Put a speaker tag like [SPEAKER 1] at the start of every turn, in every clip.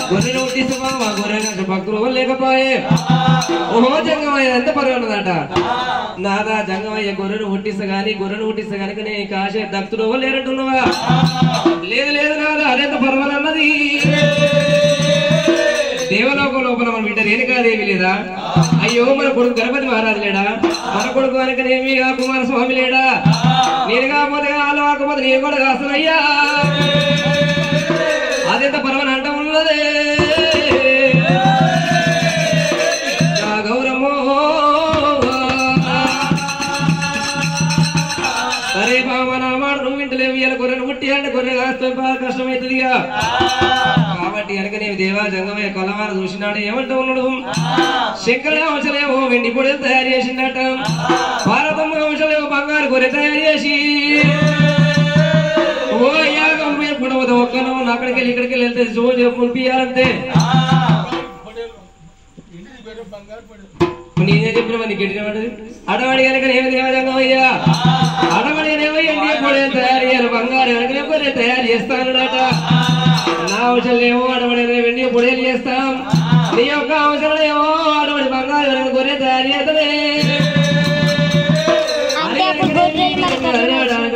[SPEAKER 1] గొర్రెను పుట్టిస్తావా మా గొర్రె భక్తులు లేకపోయే ఓహో జంగమయ్య ఎంత పర్వాలేదట నాదా జంగమయ్య గొర్రెను పుట్టిస్తా గాని కనుక కాశే దక్తుడు లేరంటున్నావా లేదు లేదు నాదా అదెంత పర్వాలన్నది దేవలోకం లోపల మనం బిడ్డ రేణుకాదేవి లేదా అయ్యో మన కొడుకు గణపతి మహారాజు లేడా మన కొడుకు కనుకనేమి కుమారస్వామి లేడా నేను కాకపోతే వాళ్ళు కాకపోతే నేను కూడా కాస్తానయ్యా అదెంత పర్వాలని అంట ఉన్నదే గౌరమ్మో సరే బాబా నా మాట నువ్వు ఇంటలేవు ఇలా గొర్రెను పుట్టి అంటే గొర్రె కాస్త బాగా కష్టమవుతుందిగా కాబట్టి కనుకనే దేవా జంగమయ్య కొలవారు చూసినాడు ఏమంటూ ఉన్నాడు శంకర అంశలేమో వెండి పొడలు తయారు చేసిందట భారతమ్మ అంశలేమో బంగారు గొర్రె తయారు చేసి ఓ యాగం పొడవదు ఒక్కను అక్కడికి వెళ్ళి ఇక్కడికి వెళ్తే చూసి మునిపియాలంతే నేనే చెప్పిన నీకు ఎట్టినవాడు అడవాడి కనుక ఏమి దేవజంగమయ్యా అడవాడినేమో ఎండి పొడలు తయారు చేయాలి బంగారు కనుక గొర్రె తయారు చేస్తానట నా అవసరం ఏమో అడవడి వెండి పొడేలు చేస్తాం నీ యొక్క అవసరం ఏమో అడవడి బంగారు గొర్రె తయారు చేస్తనే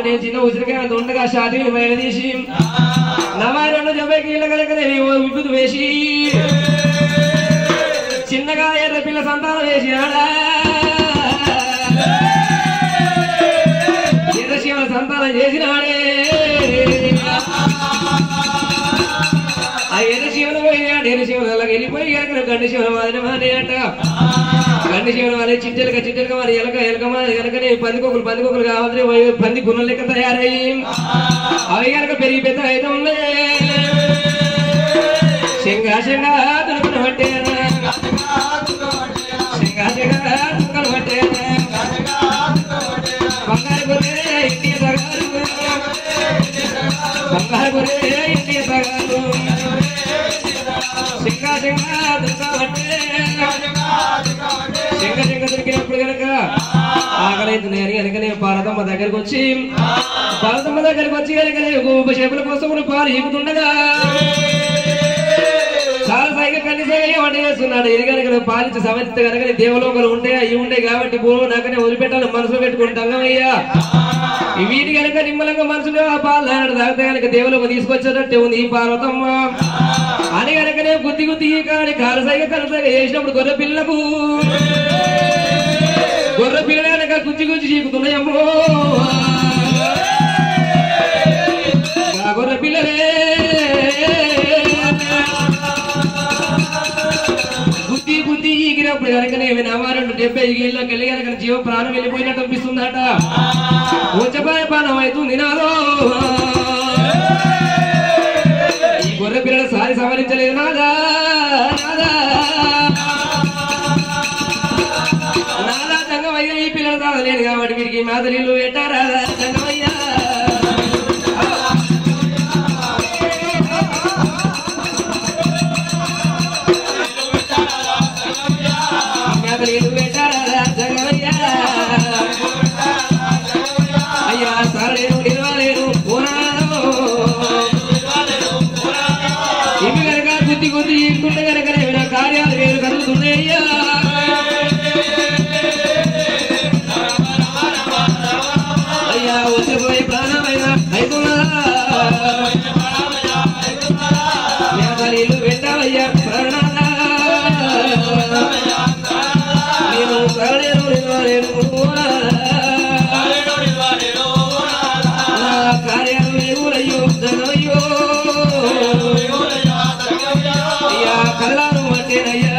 [SPEAKER 1] నేను చిన్న ఉసిరికాయ అంత ఉండగా షాదీని బయట తీసి నవారెండు జబ్బకి ఇళ్ళ కనుక విద్యుత్ వేసి చిన్నగా ఎర్ర పిల్ల సంతానం వేసినాడా ఎర్ర శివుల సంతానం చేసినాడే ఆ ఎర్ర శివులు పోయినాడు ఎర్ర శివులకి వెళ్ళిపోయి గండి శివుల మాదిరి అంట గండి శివుల మాది చిట్టెలక మరి ఎలక మాది కనుకనే పందికొకులు కావాలి పంది గుర్రం లెక్క తయారయ్యి అవి కనుక పెరిగి పెద్ద అయితే ఉన్నాయి శంగా తునుకుని పట్టేనా శంగా తునుకుని పట్టేనా బంగారు గొర్రె ఇంటి సగారు బంగారు గొర్రె ఇంటి సగారు శంగా తునుకబట్టే శంగ దొరికినప్పుడు కనుక ఆకలైతుంది అని కనుకనే పార్వతమ్మ దగ్గరికి వచ్చి కనుక చేపల కోసం పాలు ఈగుతుండగా చాలా సైగా కన్నీసైగా వంట చేస్తున్నాడు ఇది కనుక పాలించి సమర్థిత కనుక దేవలోకలు ఉంటాయి అవి ఉంటాయి కాబట్టి భూమి నాకనే వదిలిపెట్టాలి మనసులో పెట్టుకుంటాం అయ్యా వీటి కనుక నిమ్మలంగా మనసులో ఆ పాలు తాగితే కనుక దేవలోకి తీసుకొచ్చేటట్టే ఉంది ఈ పార్వతమ్మ అని కనుకనే గుద్ది కానీ కాలసైగా కలసైగా చేసినప్పుడు గొర్రె పిల్లకు గొర్రె పిల్లలు కనుక గుచ్చి చీకుతున్నాయమ్మో గొర్రె పిల్లలే గుద్ది ఈగినప్పుడు కనుకనే నవారెండు 70 ఏళ్ళకి వెళ్ళి కనుక జీవ ప్రాణం వెళ్ళిపోయినట్టు అనిపిస్తుందట వచ్చపాయ ప్రాణం అవుతుంది నాదో ఈ గొర్రె పిల్లలు సారి సవరించలేదు నాదా జంగమయ్య ఈ పిల్లలు తాగలేదు కాబట్టి వీరికి మాదలీలు పెట్టారా జంగమయ్య అయ్యా సారలేరు నిలవలేరు ఇవి కనుక గుద్ది ఈకుంటే కనుక కార్యాలు వేరు కలుగుతున్నాయ్యా అయ్యా వచ్చిపోయి ప్రాణమైన అయితున్నదా పెట్టావయ్యా ప్రాణాలా నేను సారలేరు నిలవలేరు కార్యాలు వేరులయ్యో జనమయ్యో అయ్యా కళ్ళను పట్టేనయ్యా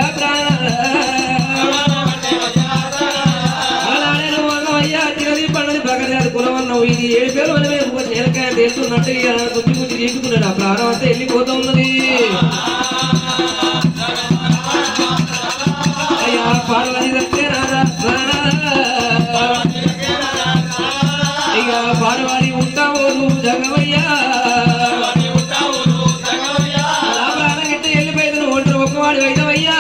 [SPEAKER 1] అలానేను అన్నమయ్యా తిరగి పండుగ ప్రకటన కులమన్నావు ఇది 7 పేరు అని నేలకాయ తెస్తున్నట్టు గుచ్చి తీసుకున్నాడు ఆ ప్రాణం అంతా వెళ్ళిపోతూ ఉన్నది అయ్యా పార్వతి దగ్గర అయ్యా పార్వతి ఉంటావు జగమయ్యా నా ప్రాణం ఎట్టు వెళ్ళిపోయింది ఒంటరి ఒక్కవాడు అయితవయ్యా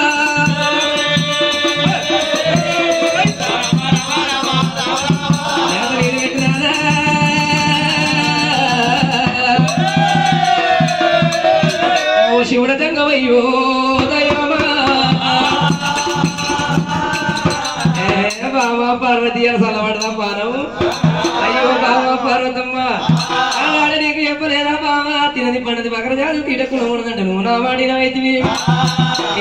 [SPEAKER 1] ఓ శివుడ జంగమయ్య అయ్యో దైవమా బాబా పార్వతీ సలవడదా పానం అయ్యో బాబా పార్వతమ్మ ఆనాడు నీకు చెప్పలేదా బాబా తినది పండది పక్కన జాదు తీటకుండా ఉండదంటే నువ్వు నా వాడినవైతివి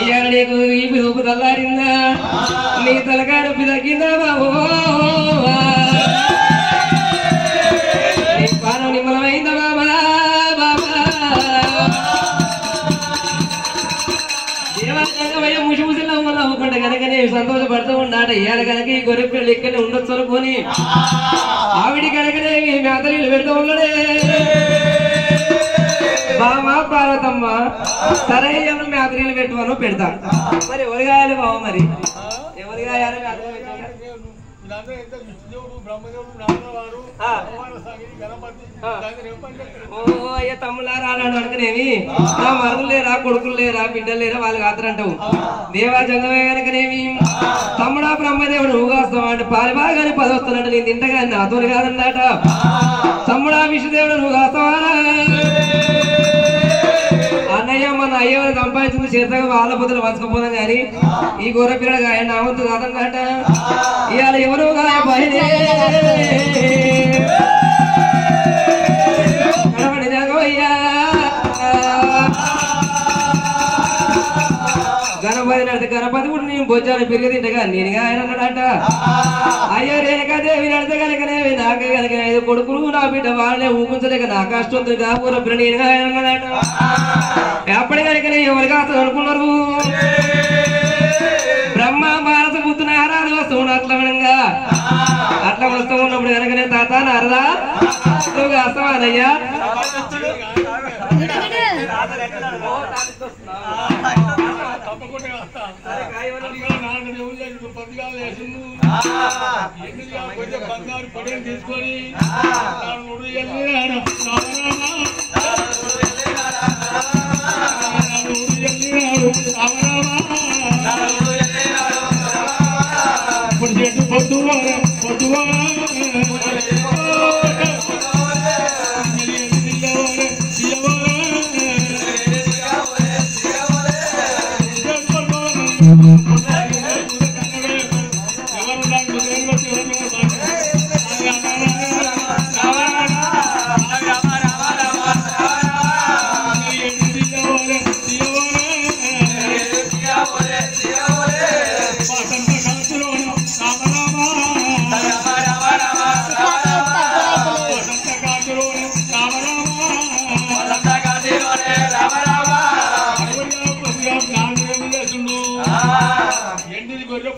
[SPEAKER 1] ఇయ్యాల నీకు ఈ పిలుపు తల్లారిందా నీ తలకాయ నొప్పి తగ్గిందా బాబో నీ పానం నిమ్మలమైందా బాబా బాబా దేవాలయ ముసి ముసిలో అవ్వకుండా కనుకనే సంతోషపడుతూ ఉన్నాట ఇవాళ కనుక ఈ గొర్రె పిల్లలు ఇక్కడనే ఉండొచ్చు అనుకోని ఆవిడి కనుకనే మేతలు పెడుతూ ఉన్నాడే బామా పార్వతమ్మ సరే ఎవరు మేతలు పెట్టువను పెడతా మరి ఎవరు కాయాలి బావ మరి ఎవరు కాయాలి మేతలు పెట్టాలి అయ్యా తమ్ములారా అన్నాడు అనుకునేవి నా మరులు లేరా కొడుకులు లేరా బిడ్డలు లేరా వాళ్ళకి ఆతరంటావు దేవా జంగమే కనుకనేమి తమ్ముడా బ్రహ్మదేవుడు నువ్వు కాస్తావా అంటే పాలి బాగానే పదొస్తున్నట్టు నేను తింటగా నాతో కాదన్నట తమ్ముడా విష్ణుదేవుడు నువ్వు కాస్తావారా అన్నయ్య మన అయ్యవారు సంపాదించింది చేతగా వాళ్ళ పొద్దులు పంచుకోపోదాం కానీ ఈ గొర్రె పిల్లడు గాయ నా వంతు కాదన్నట ఇవాళ ఎవరు గాయ బయనే కడబడి జగవయ్యా గణపతి నడితే గణపతి కూడా నేను బొచ్చాను పెరిగి తింటగా నేనుగా ఆయన అన్నాడట అయ్యో రేణుకాదేవి నడితే కనుకనేవి నాకే కనుక 5 కొడుకులు నా బిడ్డ వాళ్ళనే ఊపించలేక నా కష్టం కాకూర పిల్ల నేనుగా ఆయన అన్నాడట ఎప్పటి కనుకనే ఎవరికి అసలు అనుకున్నారు బ్రహ్మ భారత బుద్ధు నారాధ వస్తూ అట్లా వినంగా అట్లా వస్తూ ఉన్నప్పుడు కనుకనే తాత నారదా నువ్వు అస్తవానయ్యా
[SPEAKER 2] బంగారు పొడిని తీసుకొని ఇప్పుడు చెట్టు పొద్దువా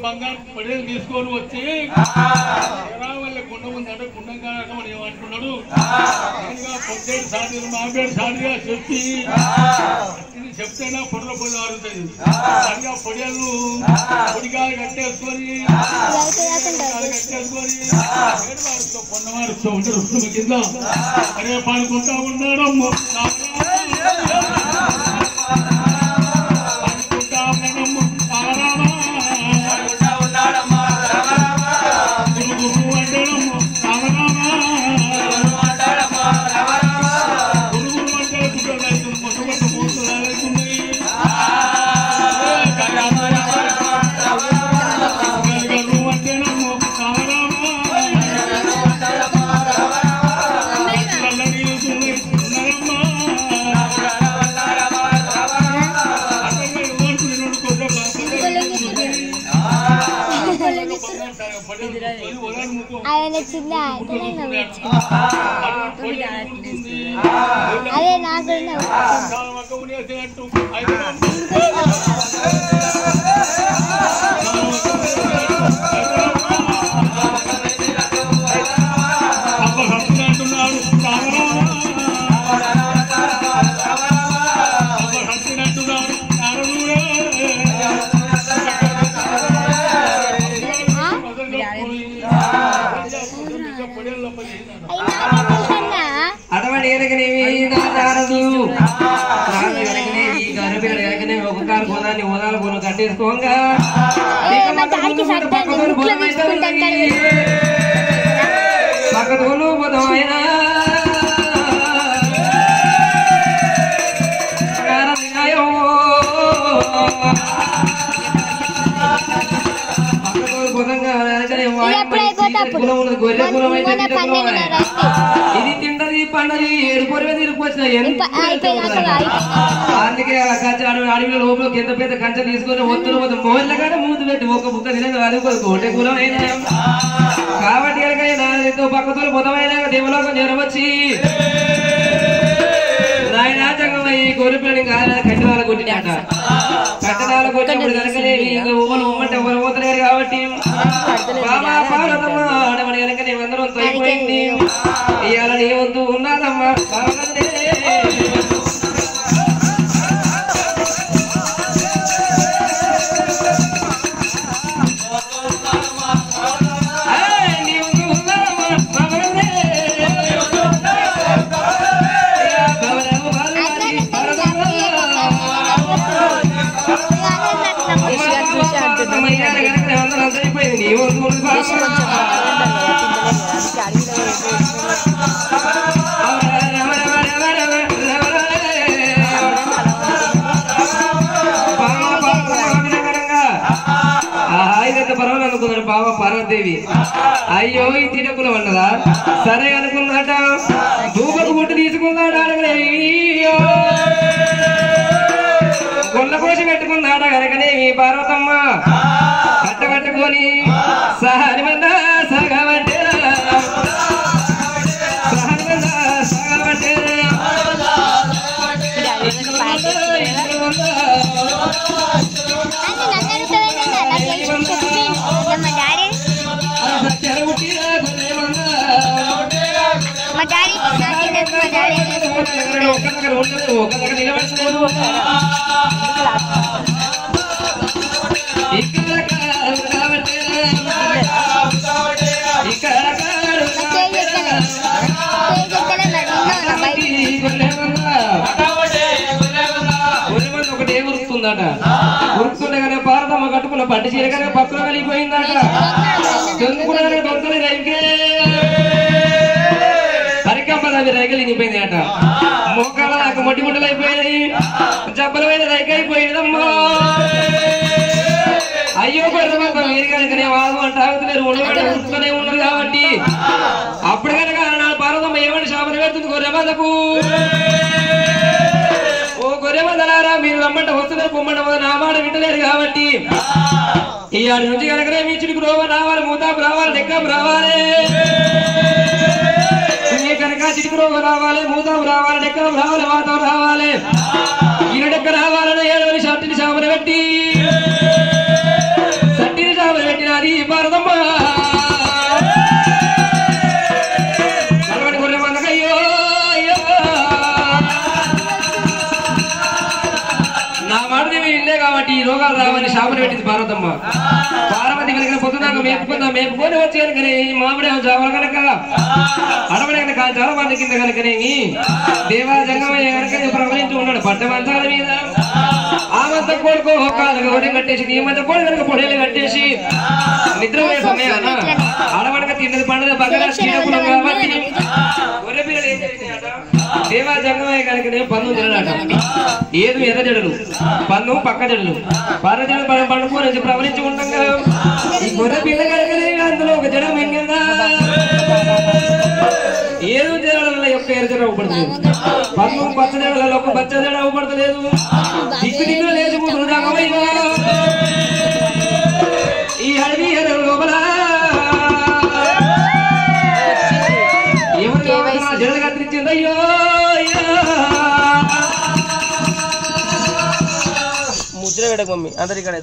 [SPEAKER 2] బంగారు పడేలు తీసుకొని వచ్చి వల్ల గుండం ఉందంటే గుండం కాదటం అని ఏమంటున్నాడు పొద్దేడు సాధులు మాపేడు సాధుగా చెప్పి ఇది చెప్తేనా పొడల పొడి ఆడుతుంది సరిగా పొడియాలు పొడిగా కట్టేసుకొని పొన్నవారుస్తూ ఉంటే రుస్తుమ కింద అరే పడుకుంటా ఉన్నాడమ్మో
[SPEAKER 3] ఆయన చిన్న అదే నాకు
[SPEAKER 1] అటువంటి నారదు ఈ గర్భిణి ఒక కారు కొనాన్ని ఓదాలు కొను కట్టేసుకోగా పక్కతోలు పోతామైనా కులం ఉన్నది గొర్రె కులం అయితే బిడ్డ కులం ఇది తింటది పండది ఏడుకోరి మీద ఇరుకొచ్చిన అందుకే అడవిలో లోపల కింద పెద్ద కంచె తీసుకొని ఒత్తులు పోతే మోళ్ళగానే మూతి పెట్టి ఒక బుక్క తినదు అది కోటే కులం అయినా కాబట్టి కనుక పక్కతో బుధమైన దేవలోకం జరవచ్చి నాయన జంగమయ్యి గొర్రె పిల్లని కట్టడాల కొట్టినాట కట్టడాల కొట్టినప్పుడు కనుకనే ఊమలు ఉమ్మంటే ఎవరు పోతలేరు కాబట్టి బాబా పాడదమ్మ ఆడమని కనుక నీవందరం తొలిపోయింది ఇవాళ నీ వద్దు ఉన్నాదమ్మా పర్వాలేదు అనుకున్నాడు బాబా పార్వతీదేవి అయ్యో ఈ తినకులం అన్నదా సరే అనుకున్నాట దూపకు పుట్టు తీసుకున్నాడు అనగనే గొల్ల కోసి పెట్టుకున్నాడ కనుకనే ఈ పార్వతమ్మ కట్టకట్టుకొని సహనిమన్నా సగబట్టే ఒకటే ఉరుకుతుందట ఉరుకుతుండగానే పారదమ్మ కట్టుకున్న పట్టు చీరగానే పక్కన కలిగిపోయిందట చందుకునే దొంగలు రైకే పరికంపది రైకలు ఇనిపోయింది అట మోకాల నాకు మొట్టి ముట్టలు అయిపోయినాయి జబ్బల మీద రైక అయిపోయిందమ్మా అయ్యో పడతాం మీరు కనుకనే వాదు అంటే ఆగుతలేరు ఉండబట్టి ఉరుకుతూనే ఉన్నారు కాబట్టి అప్పుడు కనుక నాడు పార్వతమ్మ ఏమని శాపన పెడుతుంది గొర్రెమందకు ఓ గొర్రెమందలారా మీరు రమ్మంట వస్తున్నారు పొమ్మంట నా మాట వింటలేరు కాబట్టి ఈ ఆడి నుంచి కనుకనే మీ చిటికి రోగం రావాలి మూతాపు రావాలి డెక్కపు రావాలి కనుక చిటికి రోగం రావాలి మూతాపు రావాలి డెక్కపు రావాలి వాతం రావాలి ఈయన డెక్క రావాలని ఏడవని షర్టిని శాపన పెట్టి సట్టిని శాపన పెట్టినది భారతమ్మ గొర్రెమందకయ్యో నా మాట ఇల్లే కాబట్టి ఈ రోగాలు రావని శాపన పెట్టింది పార్వతమ్మ పార్వతి కనుక పొద్దునాక మేపుకొని వచ్చి కనుకనే మామిడి జావలు కనుక అడవడ కనుక చాలా మంది కింద కనుకనేమి దేవా జంగమయ్య కనుక ప్రవహించి ఉన్నాడు పట్టమంతాల మీద ఆ మంత కొడుకు కాళ్ళకు ఒడి కట్టేసి ఈ మంత కొడు కనుక పొడేలు కట్టేసి నిద్రపోయే సమయాన అడవడక తిన్నది పండుగ బగ్గర చీడకులం కాబట్టి గొర్రె పిల్లలు ఏం చేసినాయట దేవా జంగమయ్య కనుకనే పన్ను జడలాట ఏదు ఎర్ర జడలు పన్ను పక్క జడలు పార్వజడలు పండుకొని ప్రవహించి ఉండగా ఈ గొర్రె పిల్ల కనుకనే అందులో ఒక జడ మింగిందా ఏదో జడల యొక్క ఎర్ర జడ అవ్వబడతలేదు పన్ను పచ్చ జడలలో ఒక పచ్చ జడ అవ్వబడతలేదు దిక్కు దిక్కున లేచి ముసులు జంగమయ్య ఈ అడవి ఎర్ర లోపల ఎవరు జడలు కత్తిరించింది అయ్యో ముద్ర పెడక మమ్మీ అందరి ఇక్కడ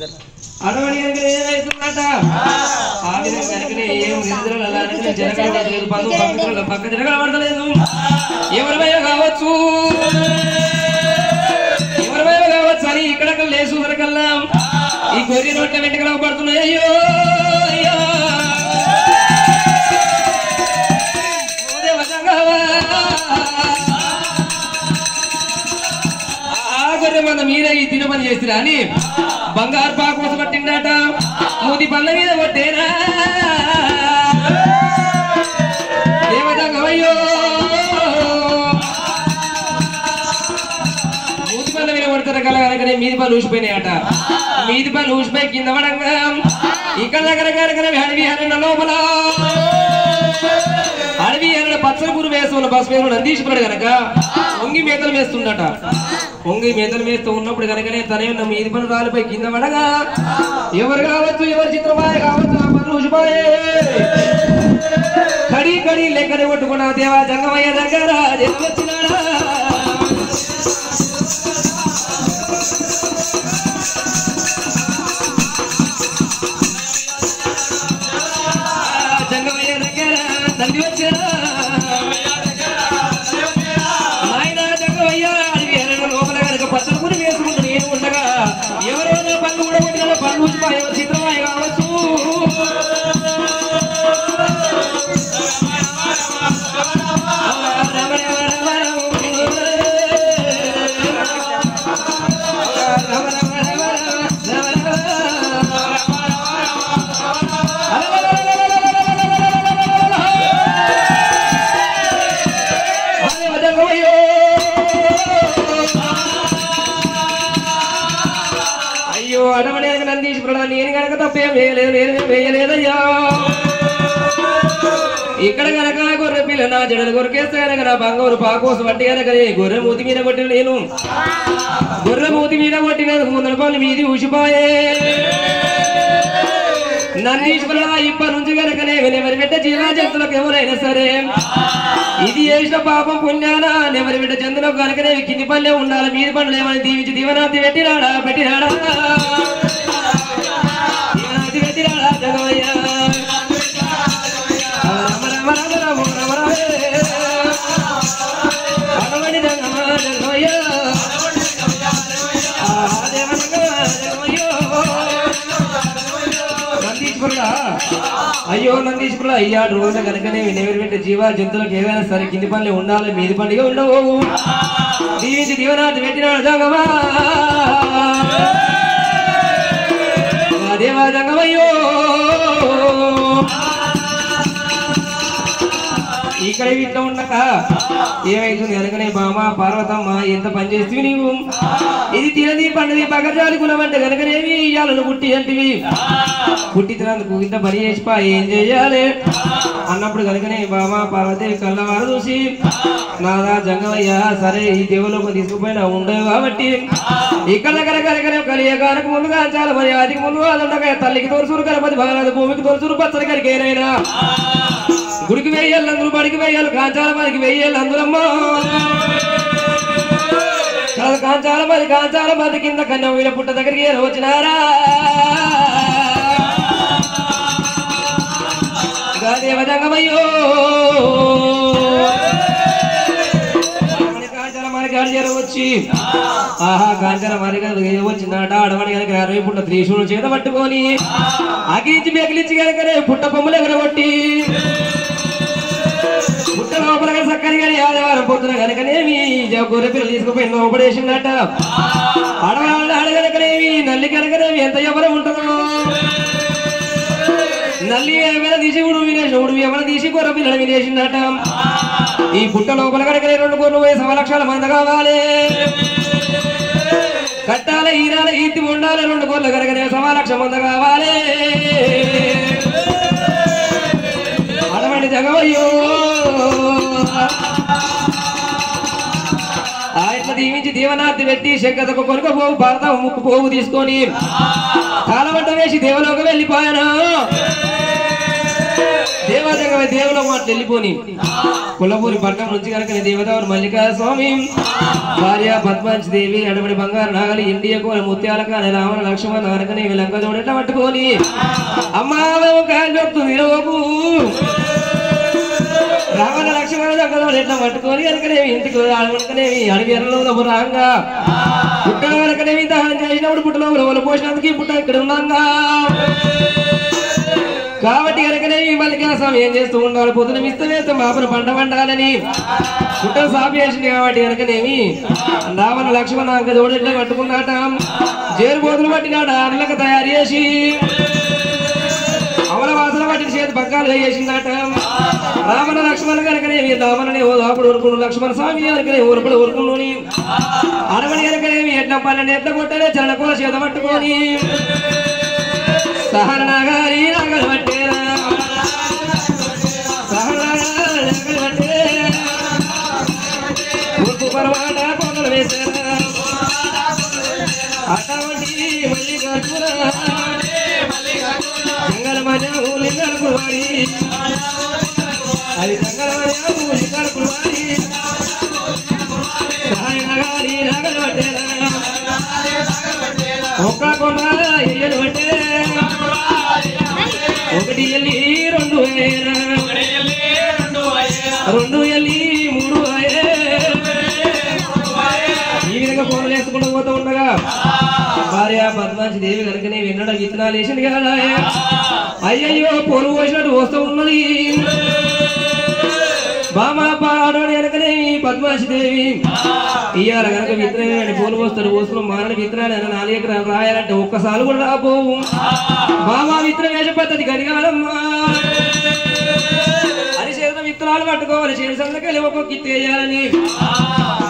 [SPEAKER 1] అడవని ఏమవుతుందట ఆ విధంగా ఏం నిద్రలు అలా జరగలేదు పక్క జరగబడతలేదు ఎవరివైనా కావచ్చు అని ఇక్కడ లేసు వరకల్లా ఈ గొర్రె నోట్ల వెంటకలు పడుతున్నాయి అయ్యో ఆ గొర్రె మన మీరే ఈ తిరుమని చేసిరా అని బంగారు పాకోస పట్టిందట మూతి పళ్ళ మీద కొట్టేనా దేవతంగమయ్యో మూతి పళ్ళ మీద కొడతారు కలగలకనే మీది పళ్ళు ఊసిపోయినాయట మీది పళ్ళు ఊసిపోయి కింద పడంగా ఇక్కడ దగ్గర కనుక విహార లోపల అడవి అన్న పచ్చని పురు వేస్తున్న బస్ మీద నందీశ్వరుడు గనక వంగి మేతలు వేస్తుండట. వంగి మేతలు వేస్తూ ఉన్నప్పుడు కనుకనే తనే ఉన్న మీది పనురాలపై కింద పడగా ఎవరు కావచ్చు, ఎవరు చిత్రమాయ కావచ్చు, ఆ పనులు ఉసిపోయే కడి కడి లెక్కనే కొట్టుకున్న దేవా జంగమయ్య దగ్గర వచ్చినాడా. జంగమయ్య దగ్గర తండ్రి వచ్చాడా. ఆయన జంగమయ్య అడిగి లోపల కనుక పచ్చని వేసుకుంటూ నేను ఉండగా ఎవరో పనులు కూడా కొట్టిన పనులు ఉసిపోయే చిత్రమాయ కావచ్చు. అయ్యో అడవడానికి నందీశ్వరుడా, నేను కనుక తప్పేం వేయలేదయ్యా. ఇక్కడ కనుక గొర్రె పిల్ల నా జడలు కొరికేస్తే కనుక నా బంగారు పాకోసం వట్టి కనుక గొర్రె మూతి మీద కొట్టిన నేను గొర్రె మూతి మీద కొట్టిన ముందర పనులు మీది ఊసిపోయే. నందీశ్వరుడా, ఇప్పటి నుంచి కనుకనే ఎవరి బిడ్డ జీవా జంతువులకు ఎవరైనా సరే ఇది చేసిన పాపం పుణ్యాన ఎవరి బిడ్డ జంతువులకు కనుకనే కింది పల్లె ఉండాలి, మీది పనులు ఏమని దీవించి దీవనాతి పెట్టినాడా దీవనాతి పెట్టినాడా జగమయ్య. అయ్యో నందీశ్వరుడు, అయ్యా రోజు కనుకనే ఎవరి బిడ్డ జీవా జంతువులకు ఏదైనా సరే కింది పనులు ఉండాలి, మీది పండుగ ఉండవు, దీవించి దీవనాతి పెట్టినాడు జంగమా దేవా జంగమయ్యో. ఇక్కడ ఇట్లా ఉండక ఏమైతుంది అనకనే బామ పార్వతమ్మ ఎంత పని చేస్తవి నీవు, ఇది తినది పండుది పగజాలి కులమంటే కనుకనేవి ఇయ్యాలను పుట్టి అంటివి, పుట్టి తినందుకు ఇంత పని చేసిపా ఏం చెయ్యాలి అన్నప్పుడు కనుకనే బామ పార్వతి కళ్ళవారు చూసి నాదా జంగమయ్య సరే ఈ దేవులోకి తీసుకుపోయినా ఉండవు కాబట్టి ఇక్కడ కనుక కలియగానకు ముందుగా చాలా మరి ఆదికి ముందు వాళ్ళు ఉండగా తల్లికి తోరుసూరు కలపతి భగనాథ్ భూమికి తోరుసూరు పచ్చడి కరికేనైనా గుడికి వెయ్యాలి అందరూ, బడికి వెయ్యాలి, కాంచాల మరికి వెయ్యాలి అందులమ్మా. కాంచాల మది కింద కన్య వీళ్ళ పుట్ట దగ్గరికి వచ్చినారా. దేవజంగమయ్యో కాంచాల మరికి అడిగారు వచ్చి ఆహా కాంచాల మరికి వచ్చిందట. అడవని కనుక 60 పుట్ట త్రిశూలు చేత పట్టుకొని అగిలించి మెగిలించి కనుకనే పుట్ట బొమ్మలు ఎగరగొట్టి పుట్ట లోపల సక్కని కానీ ఆదివారం పొద్దున కనుకనేమి గొర్రె పిల్లలు తీసుకుపోయి లోపడేసిందట. అడవాళ్ళ అడగనకనేమి నల్లి కనుకనేమి ఎంత ఎవరు ఉంటుందో నల్లి ఏమైనా తీసి ఉడువు వినేసి ఉడువు ఏమైనా తీసి గొర్రె పిల్లలు వినేసిందట. ఈ పుట్ట లోపల కనుకనే 2 గొర్రెలు పోయి 1 లక్షల మంది కావాలి, కట్టాల ఈరాల ఈతి ఉండాలి, 2 గొర్రెలు కనుకనే 1 లక్ష మంది కావాలి. అడవండి జగమయ్యో ఆయన దీవించి దీవనార్థి పెట్టి శంకతకు కొనుక పోవు భారత ముక్కు పోవు తీసుకొని కాలవంట వేసి దేవలోకి వెళ్ళిపోయాను. దేవజంగమ దేవులో మాట వెళ్ళిపోని కులపూరి పట్టణం నుంచి కనుక దేవదేవుడు మల్లికా స్వామి భార్య పద్మాంచి దేవి అడబడి బంగారు నాగలి ఇండియకు ముత్యాలక రావణ లక్ష్మణ కనుకని లంక చూడట్లా పట్టుకొని అమ్మా కాయలు చెప్తుంది లోపు రావణ లక్ష్మణ దగ్గర ఎట్లా పట్టుకొని కనుకనేవి ఇంటికి కనుకనేవి అడవి ఎర్రలో రాంగా పుట్టలో కనుకనేవి దహనం చేసినప్పుడు పుట్టలో రోజులు పోసినందుకు ఈ పుట్ట ఇక్కడ ఉన్నాగా కాబట్టి కనుకనేవి మల్లికా స్వామి ఏం చేస్తూ ఉండాలి, పొద్దున మిస్త వేస్తే మాపన పంట పండాలని పుట్టలు సాపి వేసింది కాబట్టి కనుకనేమి రావణ లక్ష్మణ అంక చూడట్లా పట్టుకున్నాట. జేరుబోతులు పట్టినాట అన్నలకు తయారు చేసి అవల వాసన పట్టిన చేతి పగ్గాలు వేసిందట. రావణ లక్ష్మణ కనుకనేవి రావణని అప్పుడు ఊరుకును లక్ష్మణ స్వామి కనుకనే ఊరుకుడు ఊరుకుని అడవని కనుకనేవి ఎట్ల పన్నెండు ఎట్ల కొట్టనే చరణకూల చేత పట్టుకొని సహన నాగారి నాగలు పట్టేరా సహన మాట కొందరు వేశారా అటువంటి మల్లికార్జున జంగలమన్యాము లింగాల కుమారి అది జంగలమన్యాము లింగాల కుమారి సహాయనగారి నగలు పట్టేరా ఒక్క కొండ ఎయ్యలు పట్టే ఒకటి ఎల్లి రెండు అయ్యేరా రెండు ఎల్లి మూడు అయ్యే ఈ విధంగా ఫోన్లు వేసుకుంటూ పోతూ ఉండగా భార్య పద్మాచి దేవి కనుకనే విన్నడం విత్తనాలు వేసింది కదా అయ్యయ్యో పోలు పోసినట్టు వస్తూ ఉన్నది బామా పాడని కనుకనే పద్మాచి దేవి ఇయ్యాల కనుక విత్తనాలు పోలు పోస్తాడు పోస్తున్నాం మారని విత్తనాలు 4 ఎకరాలు రాయాలంటే ఒక్కసారి కూడా రాపోవు బామా విత్తనం వేసే పద్ధతి కనిగాలమ్మా అని చేసిన విత్తనాలు పట్టుకోవాలి చేతి సందకెళ్ళి ఒక్కొక్క కిట్ వేయాలని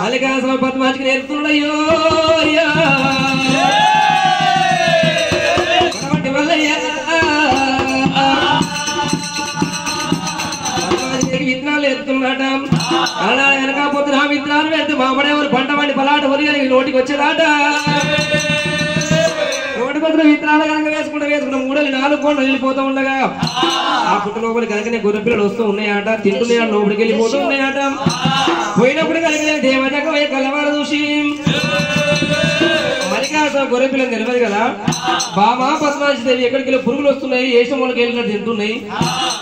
[SPEAKER 1] మల్లికార్జున పద్మాచికి నేర్పుతున్నాయ్యో అయ్యా విత్తనాలు ఎత్తున్నట అలా వెనకపోతే ఆ విత్తనాలు పెడితే మామడేవారు పంట పండి పలాట ఒరి నోటికి వచ్చేదాట నోటికొచ్చిన విత్తనాలు కనుక వేసుకుంటా మూడలు 4 కోళ్ళు వెళ్ళిపోతూ ఉండగా ఆ పుట్ట లోపలి కనుకనే గొర్రె పిల్లలు వస్తూ ఉన్నాయట తింటున్నాయట లోపలికి వెళ్ళిపోతూ ఉన్నాయట పోయినప్పుడు కనుక దేవతకు కలవారు చూసి మల్లికార్జున గొర్రె పిల్లలు తెలియదు కదా బామా పద్మాచి దేవి ఎక్కడికి వెళ్ళి పురుగులు వస్తున్నాయి ఏషంలోకి వెళ్ళినట్టు తింటున్నాయి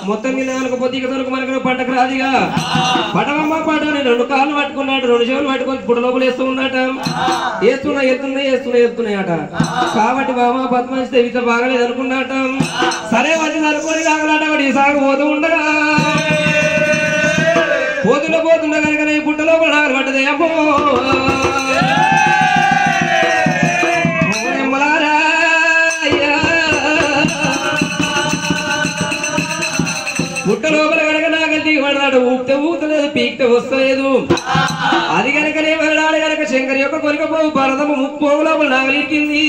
[SPEAKER 1] మొత్తం కింద కనుకపోతే ఇక తనకు మనకు పంటకు రాదిగా పటవమ్మ పట 2 కాళ్ళు పట్టుకున్నాడు 2 చెవులు పట్టుకొని పుట్ట లోపల వేస్తూ ఉన్నట వేస్తున్నాయట కాబట్టి బామా పద్మాచి దేవితో బాగలేదు అనుకున్నట సరే వచ్చి అనుకోని కాగలట వాడు ఈ సాగు పోతూ ఉండగా పోతున్న కనుక ఈ పుట్ట లోపల నాగలు పడ్డది అమ్మో పుట్ట లోపల కనుక నాగలు దిగి పడతాడు ఊతలేదు పీక్తే వస్తలేదు అది కనుకనే వెళ్ళాడు కనుక శంకర్ యొక్క కొరికపోవు భరతము 30 లోపల నాగలిక్కింది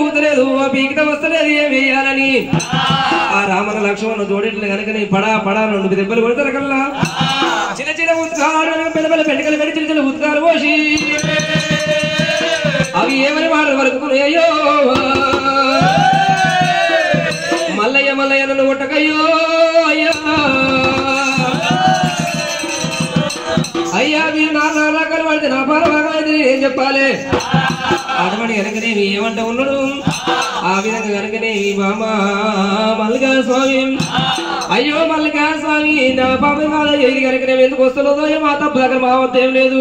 [SPEAKER 1] ఊతలేదు పీకితే వస్తలేదు ఏం వేయాలని ఆ రామన లక్ష్మణ జోడిట్లు కనుకని పడా 2 దెబ్బలు కొడతారు కల్లా చిన్న ఉత్కాలు పెద్ద పెంటకలు పెట్టి చిన్న ఉత్కాలు పోసి అవి ఏమని మాటలు వరకుతున్నాయో మల్లయ్య నన్ను కొట్టకయ్యో అయ్యా మీరు 4 రకాలు పడితే నా పాల భాగమైతే ఏం చెప్పాలి అటువంటి కనుకనేవి ఏమంట ఉన్నాడు ఆ విధంగా కనుకనేవి బామా మల్లికా స్వామి అయ్యో మల్లికా స్వామి నా పాపం కాదు ఇది కనుకనేవి ఎందుకు వస్తలేదో మా తప్పు దగ్గర మా వద్ద ఏం లేదు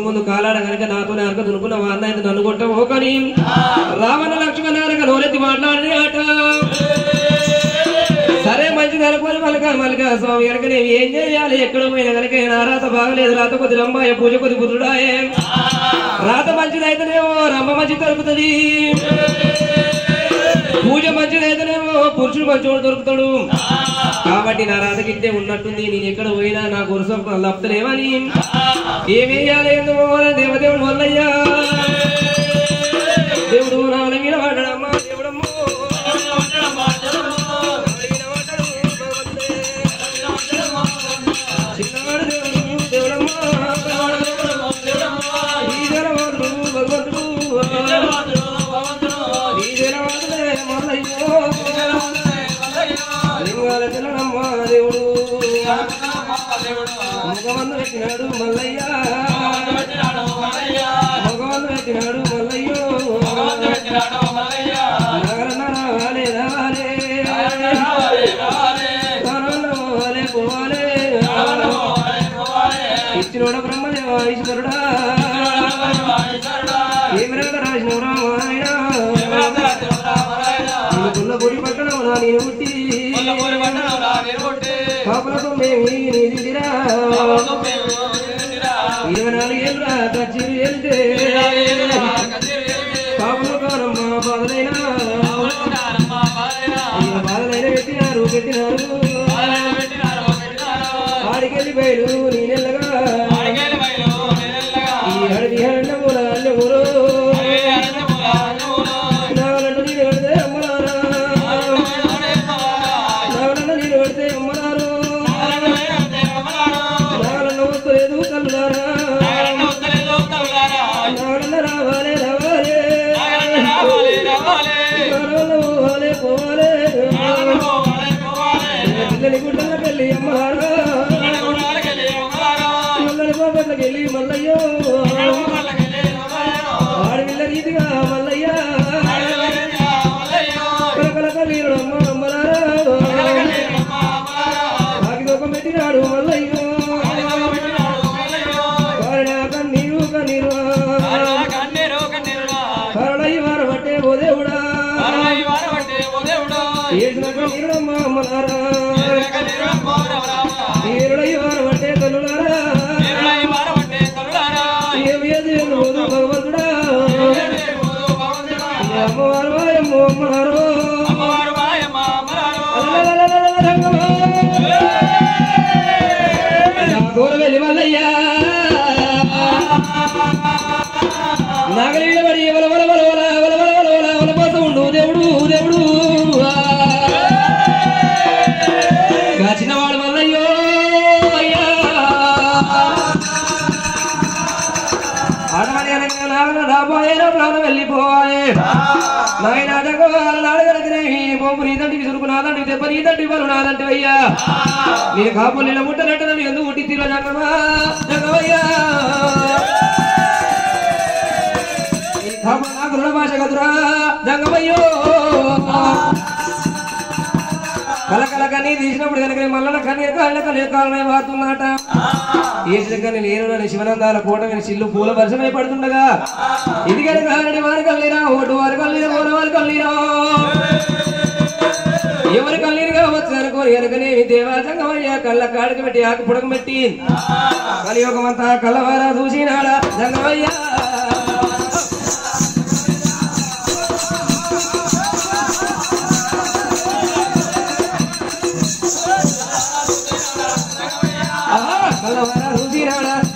[SPEAKER 1] ముందు కాలాడ కనుక నాతోనే అరక దునుకున్న వారిని అయితే నన్ను కొట్టవో కానీ రావణ లక్ష్మణ నోరెత్తి మాట్లాడి ఆట సరే మంచిది అనుకోని మల్లికా స్వామి కనుక నేను ఏం చేయాలి ఎక్కడ పోయినా కనుక నా రాత బాగలేదు రాత కొద్ది రంబాయ పూజ కొద్ది బుద్ధుడాయే రాత మంచిదైతేనేమో రంభ మంచి దొరుకుతుంది పూజ మంచిదైతేనేమో పురుషుడు మంచోడు దొరుకుతాడు కాబట్టి నా రాతకిట్టే ఉన్నట్టుంది నేను ఎక్కడ పోయినా నా గురుసం లప్తలేమని ఏమేయాలి ఎందుకో దేవదేవుడు వల్లయ్యా దేవుడు నాల మీద వాడమ్మా దేవుడమ్మో దేవుడు మగవందు పెట్టినాడు మల్లయ్య మగవందు పెట్టినాడు మల్లయ్యో రావాలే పోవాలే ఇచ్చినోడ బ్రహ్మదేవ ఈశ్వరుడా ఏమిరా రాసిన రామాయణ గుడి పట్టణ నేను పుట్టి పాపలతో మేము నీదిరా 24 ఏళ్ళ కచ్చిరి వెళ్తే పాపల కానమ్మా బాధలైనా పెట్టినారు ఆడికెళ్ళి బయలు నేనెల్లగా ఈ అడవి అన్నమూల అన్నమూరు నావలంట నేను పెడితే అమ్మలారా నావలంట నేను పెడితే అమ్మలారు నావలంట గడపట్లకి వెళ్ళి మల్లయ్యో ఆడపిల్ల రీతిగా మల్లయ్య కలకలక నీరుడమ్మ అమ్మలారా ఆగిదొక పెట్టినాడు మల్లయ్యో కన్నీరు కన్నీరు కరళయ్య వారబట్టే ఓ దేవుడా ఏసినక నీరుడమ్మ అమ్మలారా నీరుడయ్య వారబట్టే తల్లులారా భగవంతుడా అమ్మవారు అమ్మవారు వెళ్ళి మల్లయ్యా నాగలి పడి వలపోతూ ఉండు దేవుడు దేవుడు చిన్నవాడు మల్లయ్యో అయ్యా ఆడమని అనగా నాగల రాబోయేనా ప్రాణం వెళ్ళిపోవాయే నాయన నాడగలగినవి పోపు నీదంటికి చురుకు నాదంటికి దెబ్బ నీదంటి పలు నాదంటి అయ్యా నేను కాపు నిల ముట్టనట్టు నన్ను ఎందుకు ముట్టి తీర జంగమా జంగమయ్యా నాకు రుణ భాష కదురా జంగమయ్యో కలకల కన్నీరు తీసినప్పుడు కనుక మల్లన కన్నీరు కాలమే వారుతున్నట ఏసిన కానీ నేను శివనందాల కోట మీద చిల్లు పూల వర్షమై పడుతుండగా ఇది కనుక వారు కల్లీరా ఓటు వారు కల్లీరా ఓన వారు కల్లీరా ఎవరు కల్లీరుగా వచ్చారనుకోని కనుకనే దేవాజంగమయ్య కళ్ళ కాడికి పెట్టి ఆకు పుడక పెట్టి కలియుగమంతా కళ్ళవారా చూసినాడా జంగమయ్య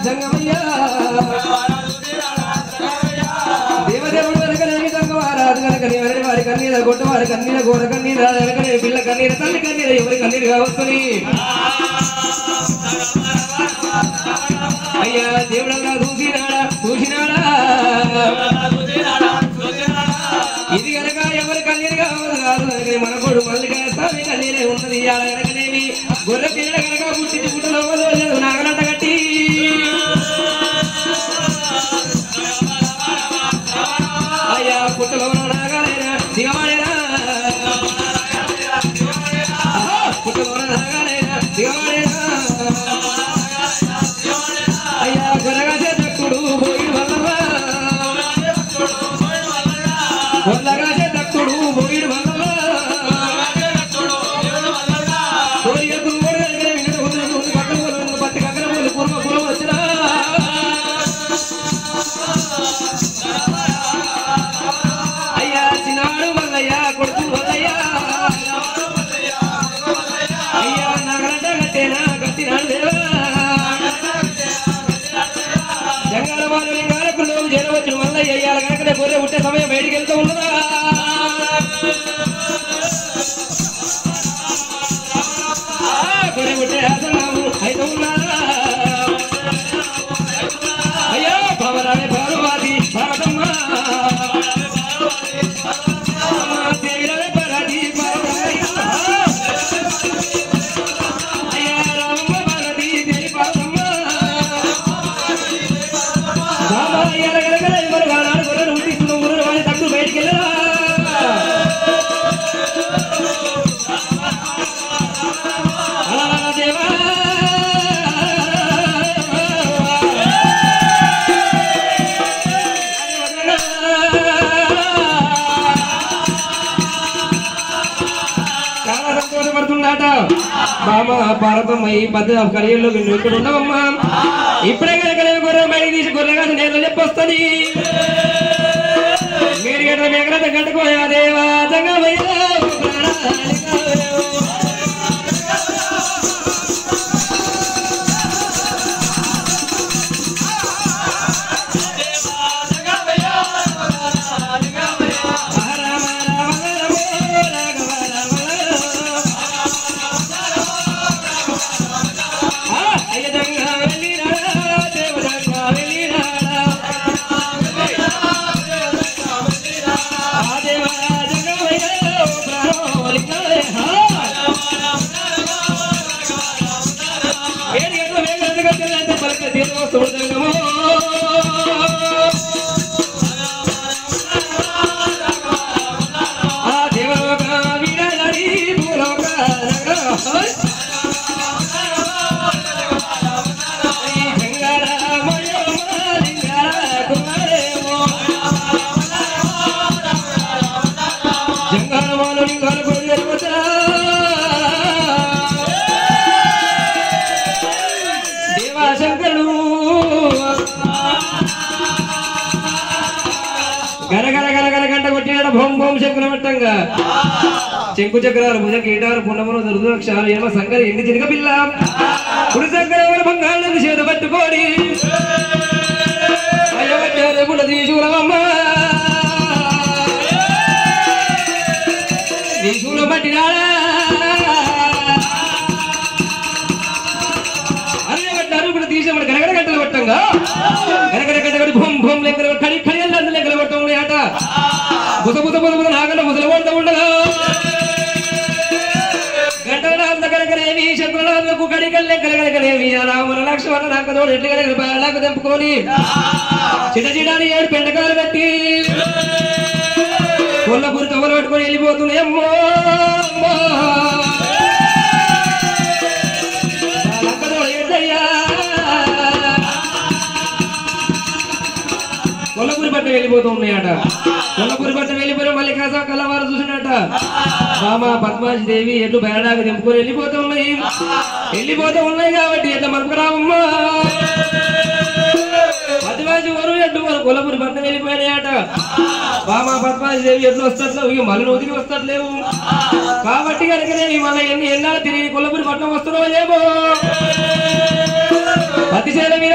[SPEAKER 1] జంగమయ్య దేవదేవుడు వెనకనే జంగమారాజు కనుకని ఎవరి వారి కన్నీర గొట్ట వారి కన్నీర గోర కన్నీర వెనకనే పిల్ల కన్నీర తల్లి కన్నీర ఎవరి కన్నీరు కావచ్చుని అయ్యా దేవుడల్లా చూసినాడా ఇది కనుక ఎవరి కన్నీరు కావాలి కాదు కనుక మన కొడు మల్లిగా స్వామి కన్నీరే ఉన్నది ఇవాళ కనుకనేమి గొర్రె పిల్లల కనుక పుట్టించి పుట్టలో నాగలంట కట్టి అయ్యా పుట్టలో నాగాలేనా దిగమాడేనా పుట్టలో నాగాలేనా దిగమాడేనా అయ్యా గొర్రెగా చేతుడు పోయిడు వల్లవా గొర్రెగా చేతుడు పోయిడు వల్లవా అయ్యా చిన్నాడు మల్లయ్య కొడుకు వల్లయ్యా అయ్యా నగరంట కట్టేనా కట్టినాడు దేవా జంగాల వాళ్ళు లింగాలకు చేరవచ్చు మల్లయ్య అయ్యాల కనుకనే గొర్రె పుట్టే సమయం బయటికి వెళ్తూ ఉన్నదా గొర్రె పుట్టే ఆసనాము అయితే ఉన్నారా అయ్యా భవరాలే పార్వతి భారతమ్మ బామ భారతమ్మ ఈ పద్ధతి కడియల్లో నువ్వు ఇక్కడ ఉండవమ్మా ఇప్పుడే కనుక గొర్రె బయట తీసి గొర్రె కాదు నేను చెప్పొస్తుంది మీరు గంట మేకరంత గంటకోయా దేవా భోం భోం శంకులమట్టంగా చెంకు చక్రాలు భుజ కీటాలు పున్నములు దుర్దక్షాలు ఏమో సంగతి ఎన్ని చినక పిల్ల కుడి సంగతి బంగాళాన్ని చేత పట్టుకోడి అయ్యవచ్చారు కూడా తీసుకురమ్మ తీసుకుల పట్టినాడా అన్నీ పట్టారు కూడా తీసేవాడు గనగడ గంటలు పట్టంగా గనగడ గంట భూం భూం లెక్కలు కడి కడియల్లా లెక్కలు పట్టం ఉన్నాయట బుధ బుధ బుధ బుధ నాగంట ముసలి పడుతూ ఉండగా గంటల కనకనేవి శంకులకు కడికల్ లెక్కలు కనకనేవి రాముల లక్ష్మణ నాకదోడు ఎట్లు కనుక బాలకు తెంపుకొని చిన్న చిడాని 7 పెండకాలు కట్టి కొల్లపూరి తవ్వలు పట్టుకొని వెళ్ళిపోతున్నాయి అమ్మో కొల్లపూరి పట్ట వెళ్ళిపోతూ ఉన్నాయట కొల్లపూరి పట్ట వెళ్ళిపోయిన మళ్ళీ కాసా కలవారు చూసినట్ట రామ పద్మాజీ దేవి ఎట్లు బయడాగా తెంపుకొని వెళ్ళిపోతూ ఉన్నాయి కాబట్టి ఎట్లా మనకు రామమ్మా పద్మాజీ వరు ఎట్లు మన కొల్లపూరి పట్ట వెళ్ళిపోయినాయట రామ పద్మాజీ దేవి ఎట్లు వస్తట్లేవు ఇక మళ్ళీ వదిలి వస్తట్లేవు కాబట్టి కనుక మళ్ళీ ఎన్నాళ్ళు తిరిగి కొల్లపూరి పట్నం వస్తున్నావు ఏమో అతిశైల మీద